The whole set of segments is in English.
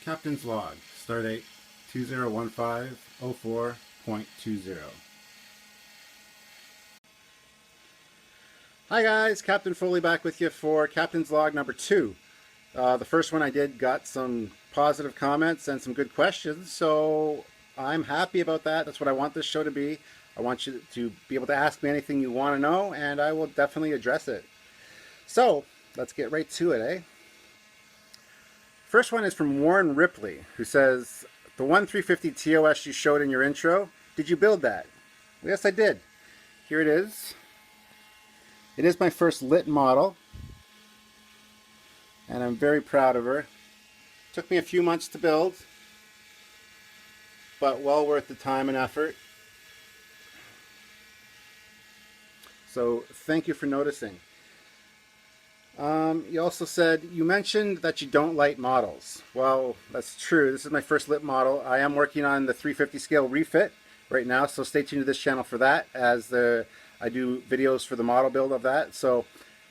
Captain's Log, Stardate 2015-04.20. Hi guys, Captain Foley back with you for Captain's Log number 2. The first one I did got some positive comments and some good questions, so I'm happy about that. That's what I want this show to be. I want you to be able to ask me anything you want to know, and I will definitely address it. So, let's get right to it, eh? First one is from Warren Ripley, who says, the 1350 TOS you showed in your intro, did you build that? Well, yes, I did. Here it is. It is my first lit model, and I'm very proud of her. Took me a few months to build, but well worth the time and effort. So thank you for noticing. You also said, you mentioned that you don't light models. Well, that's true. This is my first lit model. I am working on the 350 scale refit right now, so stay tuned to this channel for that, as I do videos for the model build of that. So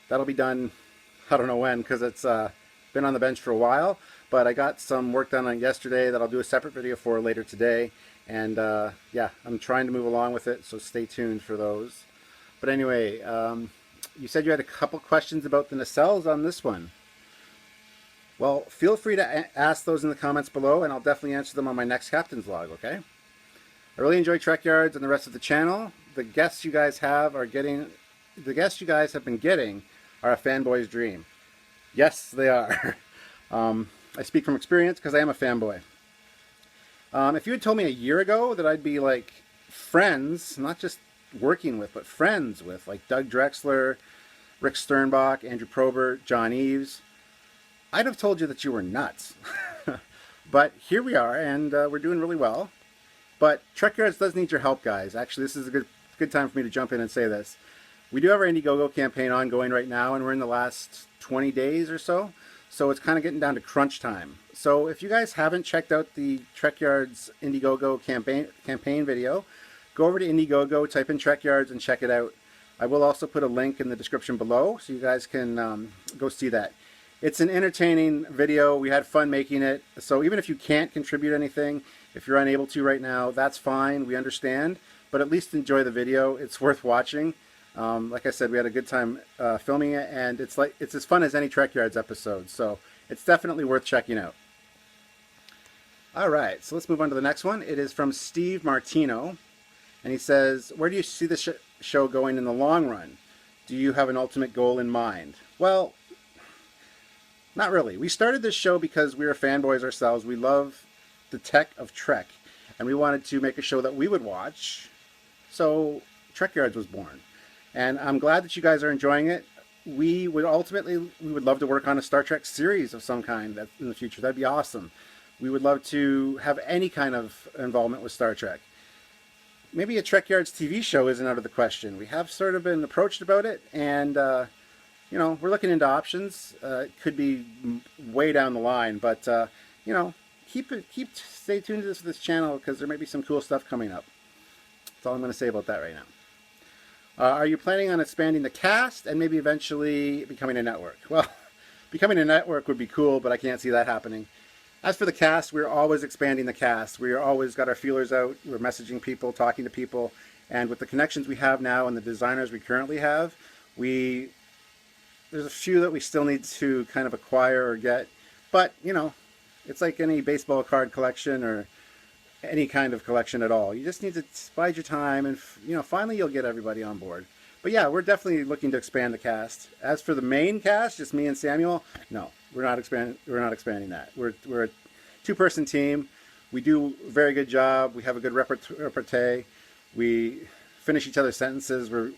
that'll be done, I don't know when, because it's been on the bench for a while, but I got some work done on it yesterday that I'll do a separate video for later today. And yeah, I'm trying to move along with it, so stay tuned for those. But anyway, you said you had a couple questions about the nacelles on this one. Well, feel free to ask those in the comments below, and I'll definitely answer them on my next Captain's Log, okay? I really enjoy Trekyards and the rest of the channel. The guests you guys have been getting are a fanboy's dream. Yes, they are. I speak from experience because I am a fanboy. If you had told me a year ago that I'd be like friends, not just working with, but friends with, like Doug Drexler, Rick Sternbach, Andrew Probert, John Eves, I'd have told you that you were nuts. But here we are, and we're doing really well. But Trekyards does need your help, guys. Actually, this is a good time for me to jump in and say this. We do have our Indiegogo campaign ongoing right now, and we're in the last 20 days or so. So it's kind of getting down to crunch time. So if you guys haven't checked out the Trekyards Indiegogo campaign video, go over to Indiegogo, type in Trekyards, and check it out. I will also put a link in the description below, so you guys can go see that. It's an entertaining video. We had fun making it. So even if you can't contribute anything, if you're unable to right now, that's fine. We understand. But at least enjoy the video. It's worth watching. Like I said, we had a good time filming it, and it's as fun as any Trekyards episode. So it's definitely worth checking out. All right, so let's move on to the next one. It is from Steve Martino. And he says, where do you see the show going in the long run? Do you have an ultimate goal in mind? Well, not really. We started this show because we were fanboys ourselves. We love the tech of Trek, and we wanted to make a show that we would watch. So Trekyards was born. And I'm glad that you guys are enjoying it. We would love to work on a Star Trek series of some kind in the future. That'd be awesome. We would love to have any kind of involvement with Star Trek. Maybe a Trekyards TV show isn't out of the question. We have sort of been approached about it, and you know, we're looking into options. It could be way down the line, but you know, stay tuned to this channel, because there may be some cool stuff coming up. That's all I'm going to say about that right now. Are you planning on expanding the cast and maybe eventually becoming a network? Well, becoming a network would be cool, but I can't see that happening. As for the cast, we're always expanding the cast. We're always got our feelers out. We're messaging people, talking to people. And with the connections we have now and the designers we currently have, there's a few that we still need to kind of acquire or get. But, you know, it's like any baseball card collection or any kind of collection at all. You just need to bide your time, and, you know, finally you'll get everybody on board. But yeah, we're definitely looking to expand the cast. As for the main cast, just me and Samuel, no, we're not expanding that. We're a two-person team. We do a very good job. We have a good repartee. We finish each other's sentences. We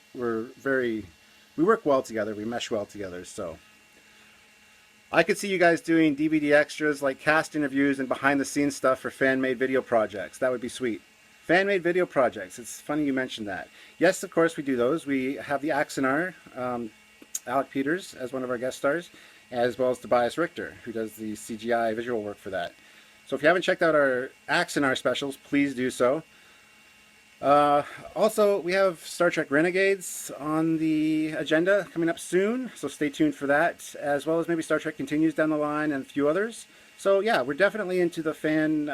work well together. We mesh well together. So I could see you guys doing DVD extras like cast interviews and behind-the-scenes stuff for fan-made video projects. That would be sweet. Fan-made video projects. It's funny you mentioned that. Yes, of course we do those. We have the Axonar, Alec Peters, as one of our guest stars, as well as Tobias Richter, who does the CGI visual work for that. So if you haven't checked out our Axonar specials, please do so. Uh, Also, we have Star Trek Renegades on the agenda coming up soon, so stay tuned for that, as well as maybe Star Trek Continues down the line and a few others. So yeah, we're definitely into the fan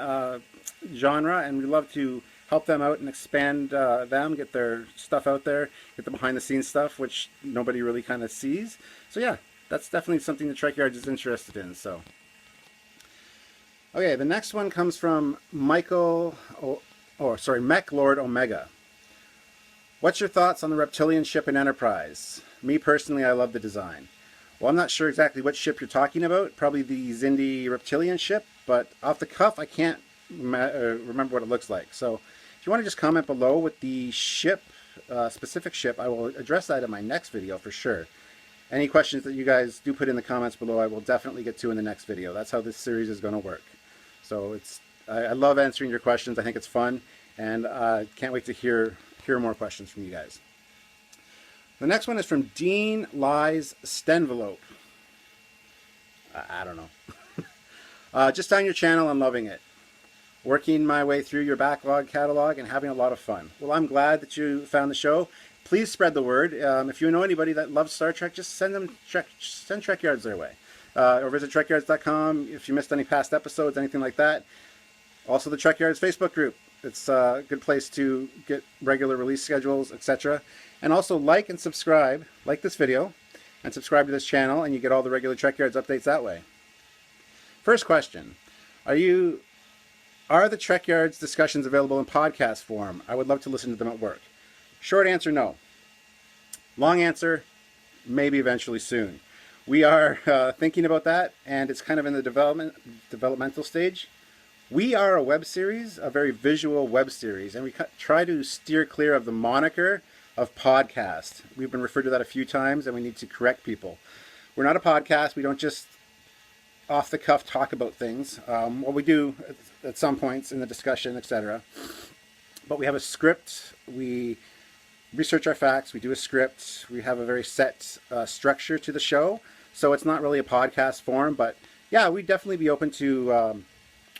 genre, and we love to help them out and expand them, get their stuff out there, get the behind the scenes stuff, which nobody really kind of sees. So yeah, that's definitely something the Trekyards is interested in. So okay, the next one comes from Michael. Mech Lord Omega. What's your thoughts on the reptilian ship in Enterprise? Me personally, I love the design. Well, I'm not sure exactly what ship you're talking about. Probably the Xindi reptilian ship, but off the cuff, I can't remember what it looks like. So if you want to just comment below with the ship, specific ship, I will address that in my next video for sure. Any questions that you guys do put in the comments below, I will definitely get to in the next video. That's how this series is going to work. So I love answering your questions. I think it's fun, and I can't wait to hear more questions from you guys. The next one is from Dean Lies Stenvelope. I don't know. Just on your channel, I'm loving it. Working my way through your backlog catalog and having a lot of fun. Well, I'm glad that you found the show. Please spread the word. If you know anybody that loves Star Trek, just send Trekyards their way. Or visit trekyards.com if you missed any past episodes, anything like that. Also, the Trekyards Facebook group. It's a good place to get regular release schedules, etc. And also like and subscribe, like this video, and subscribe to this channel, and you get all the regular Trekyards updates that way. First question. Are the Trekyards discussions available in podcast form? I would love to listen to them at work. Short answer, no. Long answer, maybe eventually soon. We are thinking about that, and it's kind of in the developmental stage. We are a web series, a very visual web series, and we try to steer clear of the moniker of podcast. We've been referred to that a few times, and we need to correct people. We're not a podcast. We don't just off the cuff talk about things. Well, we do at some points in the discussion, etc. But we have a script. We research our facts. We do a script. We have a very set structure to the show. So it's not really a podcast form, but yeah, we'd definitely be open to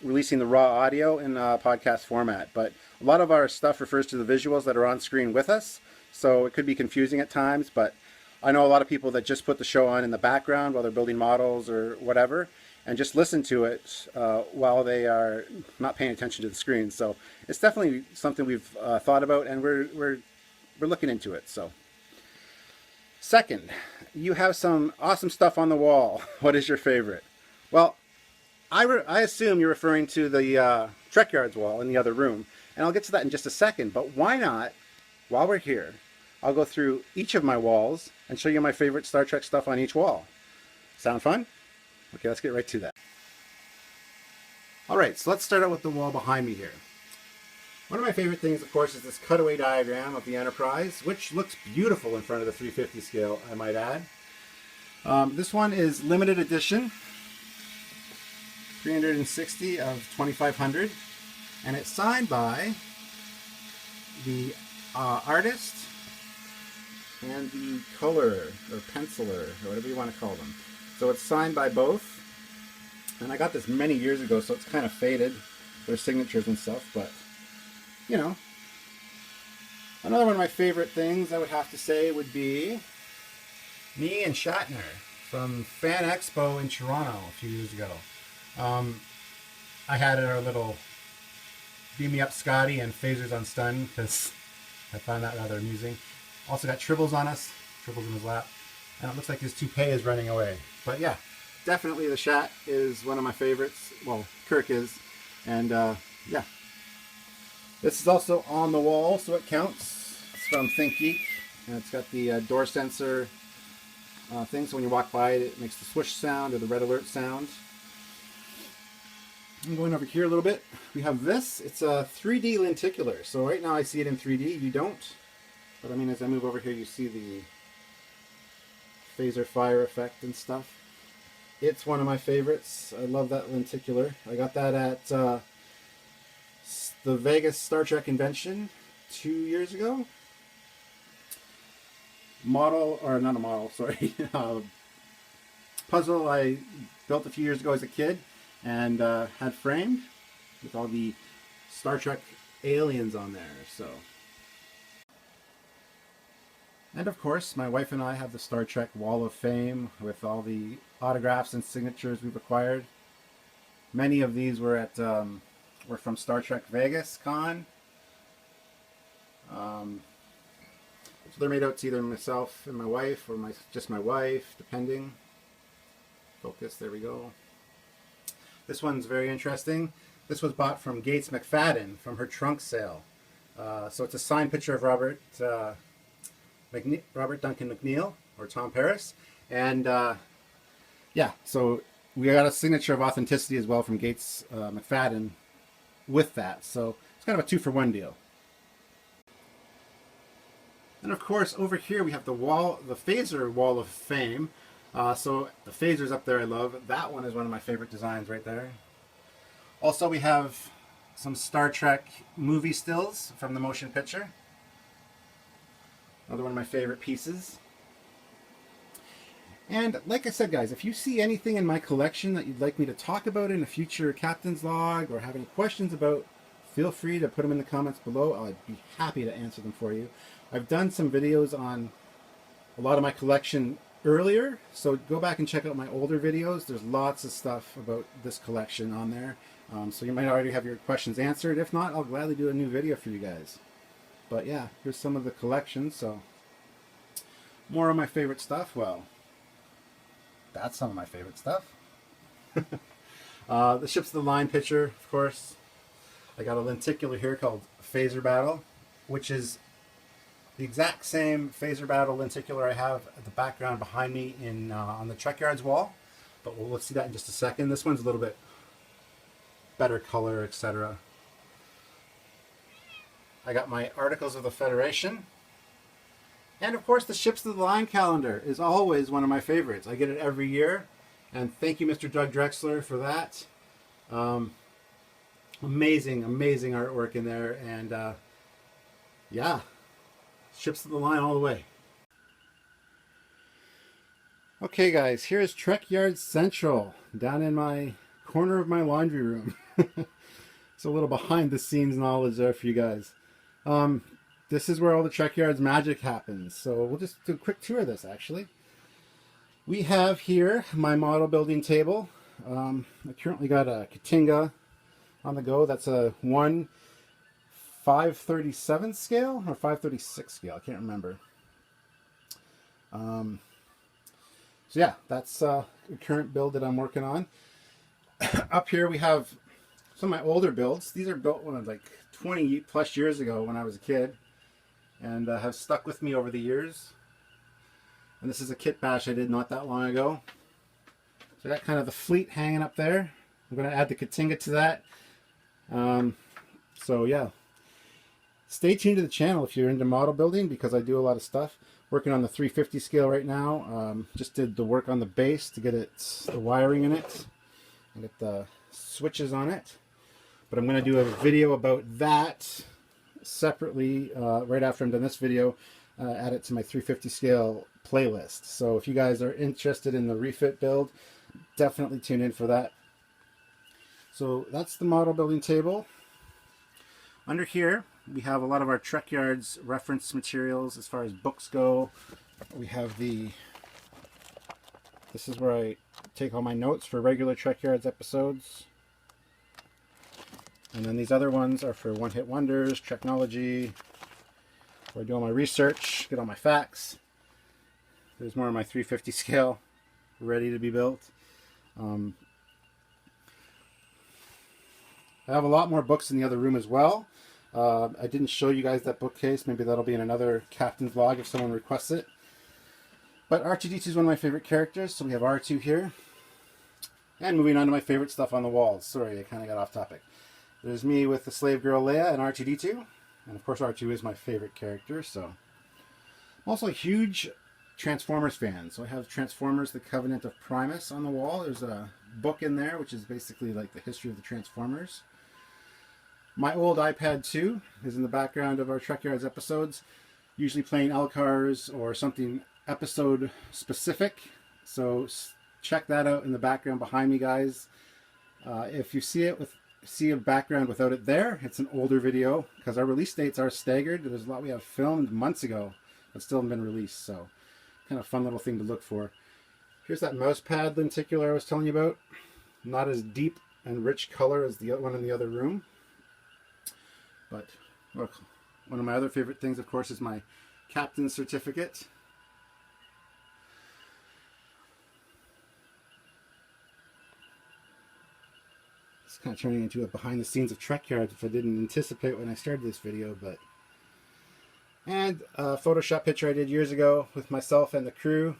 releasing the raw audio in a podcast format. But a lot of our stuff refers to the visuals that are on screen with us, so it could be confusing at times, but I know a lot of people that just put the show on in the background while they're building models or whatever, and just listen to it while they are not paying attention to the screen. So it's definitely something we've thought about, and we're looking into it. So second, you have some awesome stuff on the wall. What is your favorite? Well, I assume you're referring to the Trekyards wall in the other room, and I'll get to that in just a second, but why not, while we're here, I'll go through each of my walls and show you my favorite Star Trek stuff on each wall. Sound fun? Okay, let's get right to that. Alright, so let's start out with the wall behind me here. One of my favorite things, of course, is this cutaway diagram of the Enterprise, which looks beautiful in front of the 350 scale, I might add. This one is limited edition. 360 of 2500, and it's signed by the artist and the colorer or penciler or whatever you want to call them. So it's signed by both, and I got this many years ago, so it's kind of faded, their signatures and stuff, but you know. Another one of my favorite things I would have to say would be me and Shatner from Fan Expo in Toronto a few years ago. I had our little Beam Me Up Scotty and Phasers on Stun because I found that rather amusing. Also got Tribbles on us, Tribbles in his lap, and it looks like his toupee is running away. But yeah, definitely the Shat is one of my favorites. Well, Kirk is, and yeah. This is also on the wall, so it counts. It's from Think Geek, and it's got the door sensor thing, so when you walk by it, it makes the swoosh sound or the red alert sound. I'm going over here a little bit. We have this. It's a 3D lenticular. So right now I see it in 3D. You don't. But I mean, as I move over here, you see the phaser fire effect and stuff. It's one of my favorites. I love that lenticular. I got that at the Vegas Star Trek convention 2 years ago. Model, or not a model, sorry. Puzzle I built a few years ago as a kid. And had framed with all the Star Trek aliens on there. So And of course, my wife and I have the Star Trek Wall of Fame with all the autographs and signatures we've acquired. Many of these were from Star Trek Vegas Con. So they're made out to either myself and my wife, or just my wife, depending. Focus, there we go. This one's very interesting. This was bought from Gates McFadden from her trunk sale. So it's a signed picture of Robert Duncan McNeil, or Tom Paris. And yeah, so we got a signature of authenticity as well from Gates McFadden with that. So it's kind of a 2-for-1 deal. And of course, over here we have the Phaser Wall of Fame. So the Phaser's up there I love. That one is one of my favorite designs right there. Also, we have some Star Trek movie stills from the motion picture. Another one of my favorite pieces. And like I said, guys, if you see anything in my collection that you'd like me to talk about in a future Captain's Log, or have any questions about, feel free to put them in the comments below. I'd be happy to answer them for you. I've done some videos on a lot of my collection earlier, so go back and check out my older videos. There's lots of stuff about this collection on there. So you might already have your questions answered. If not, I'll gladly do a new video for you guys. But yeah, here's some of the collection. So more of my favorite stuff. Well, that's some of my favorite stuff. The Ships of the Line picture, of course. I got a lenticular here called Phaser Battle, which is the exact same Phaser Battle lenticular I have at the background behind me on the Trekyards wall. But we'll see that in just a second. This one's a little bit better color, etc. I got my Articles of the Federation. And of course, the Ships of the Line calendar is always one of my favorites. I get it every year. And thank you, Mr. Doug Drexler, for that. Amazing, amazing artwork in there. And yeah, Ships of the Line all the way. Okay, guys, here's Trekyards Central, down in my corner of my laundry room. It's a little behind the scenes knowledge there for you guys. This is where all the Trekyards magic happens. So we'll just do a quick tour of this, actually. We have here my model building table. I currently got a Katinga on the go. That's a 537 scale or 536 scale. I can't remember. So yeah, that's the current build that I'm working on. Up here we have some of my older builds. These are built like 20 plus years ago when I was a kid, and have stuck with me over the years. And this is a kit bash I did not that long ago. So I got kind of the fleet hanging up there. I'm going to add the Katinga to that. So yeah, stay tuned to the channel if you're into model building, because I do a lot of stuff. Working on the 350 scale right now. Just did the work on the base to get the wiring in it and get the switches on it. But I'm going to do a video about that separately right after I'm done this video. Add it to my 350 scale playlist. So if you guys are interested in the refit build, definitely tune in for that. So that's the model building table. Under here we have a lot of our Trekyards reference materials as far as books go. We have this is where I take all my notes for regular Trekyards episodes. And then these other ones are for one-hit wonders, Treknology, where I do all my research, get all my facts. There's more of my 350 scale ready to be built. I have a lot more books in the other room as well. I didn't show you guys that bookcase. Maybe that'll be in another Captain's Log if someone requests it. But R2-D2 is one of my favorite characters, so we have R2 here. And moving on to my favorite stuff on the walls. Sorry, I kind of got off topic. There's me with the slave girl Leia and R2-D2. And of course R2 is my favorite character, so. I'm also a huge Transformers fan. So I have Transformers, The Covenant of Primus on the wall. There's a book in there, which is basically like the history of the Transformers. My old iPad 2 is in the background of our Trekyards episodes, usually playing Elcars or something episode specific. So check that out in the background behind me, guys. If you see a background without it there, it's an older video because our release dates are staggered. There's a lot we have filmed months ago but still haven't been released. So kind of fun little thing to look for. Here's that mouse pad lenticular I was telling you about. Not as deep and rich color as the one in the other room. But look, one of my other favorite things, of course, is my captain's certificate. It's kind of turning into a behind the scenes of Trekyards, which I didn't anticipate when I started this video, but... And a Photoshop picture I did years ago with myself and the crew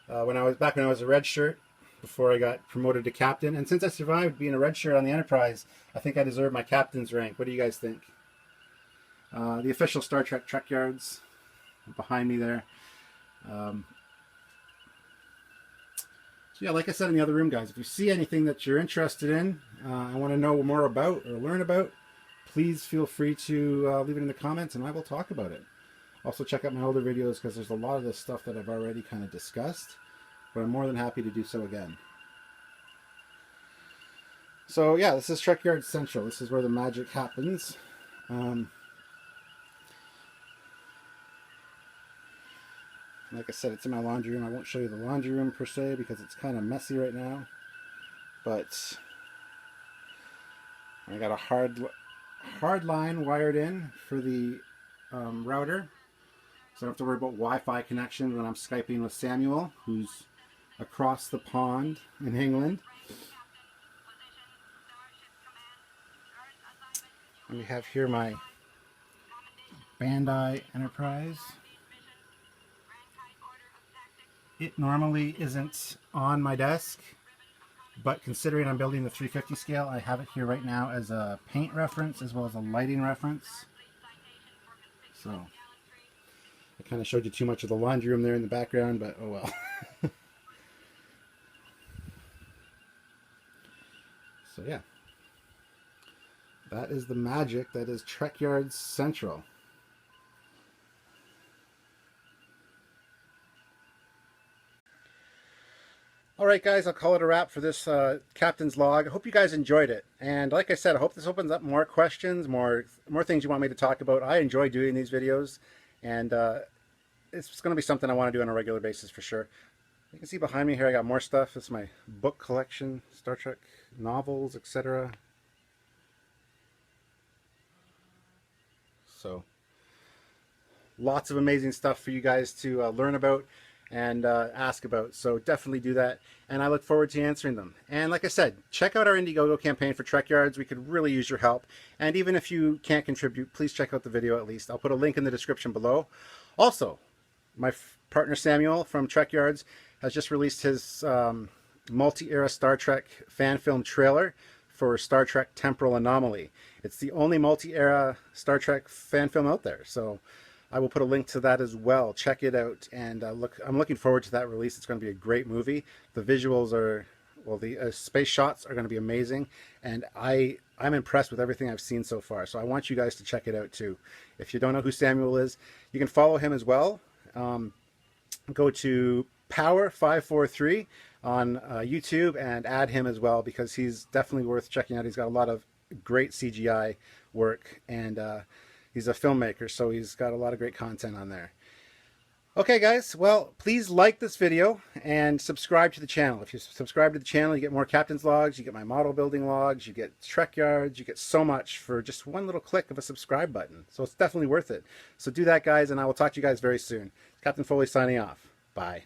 when I was a red shirt, before I got promoted to captain. And since I survived being a red shirt on the Enterprise, I think I deserve my captain's rank. What do you guys think? The official Star Trek Trekyards behind me there. So yeah, like I said in the other room, guys, if you see anything that you're interested in, I want to know more about or learn about, please feel free to leave it in the comments and I will talk about it. Also check out my older videos because there's a lot of this stuff that I've already kind of discussed, but I'm more than happy to do so again. So yeah, this is Trekyards Central. This is where the magic happens. Like I said, it's in my laundry room. I won't show you the laundry room per se because it's kind of messy right now. But I got a hard line wired in for the router. So I don't have to worry about Wi-Fi connection when I'm Skyping with Samuel, who's across the pond in England. And we have here my Bandai Enterprise. It normally isn't on my desk, but considering I'm building the 350 scale, I have it here right now as a paint reference as well as a lighting reference. So I kind of showed you too much of the laundry room there in the background, but oh well. So yeah, that is the magic that is Trekyards Central. Alright guys, I'll call it a wrap for this Captain's Log. I hope you guys enjoyed it. And like I said, I hope this opens up more questions, more things you want me to talk about. I enjoy doing these videos, and it's going to be something I want to do on a regular basis for sure. You can see behind me here I got more stuff. This is my book collection, Star Trek novels, etc. So, lots of amazing stuff for you guys to learn about and ask about, so definitely do that, and I look forward to answering them. And like I said, check out our Indiegogo campaign for Trekyards. We could really use your help, and even if you can't contribute, please check out the video at least. I'll put a link in the description below. Also, my partner Samuel from Trekyards has just released his multi-era Star Trek fan film trailer for Star Trek Temporal Anomaly. It's the only multi-era Star Trek fan film out there, so I will put a link to that as well. Check it out, and I'm looking forward to that release. It's going to be a great movie. The visuals are, well, the space shots are going to be amazing, and I'm impressed with everything I've seen so far. So I want you guys to check it out too. If you don't know who Samuel is, you can follow him as well. Go to Power543 on YouTube and add him as well, because he's definitely worth checking out. He's got a lot of great CGI work, and he's a filmmaker, so he's got a lot of great content on there. Okay guys, well, please like this video and subscribe to the channel. If you subscribe to the channel, you get more Captain's Logs, you get my model building logs, you get Trekyards, you get so much for just one little click of a subscribe button. So it's definitely worth it. So do that guys, and I will talk to you guys very soon. Captain Foley signing off. Bye.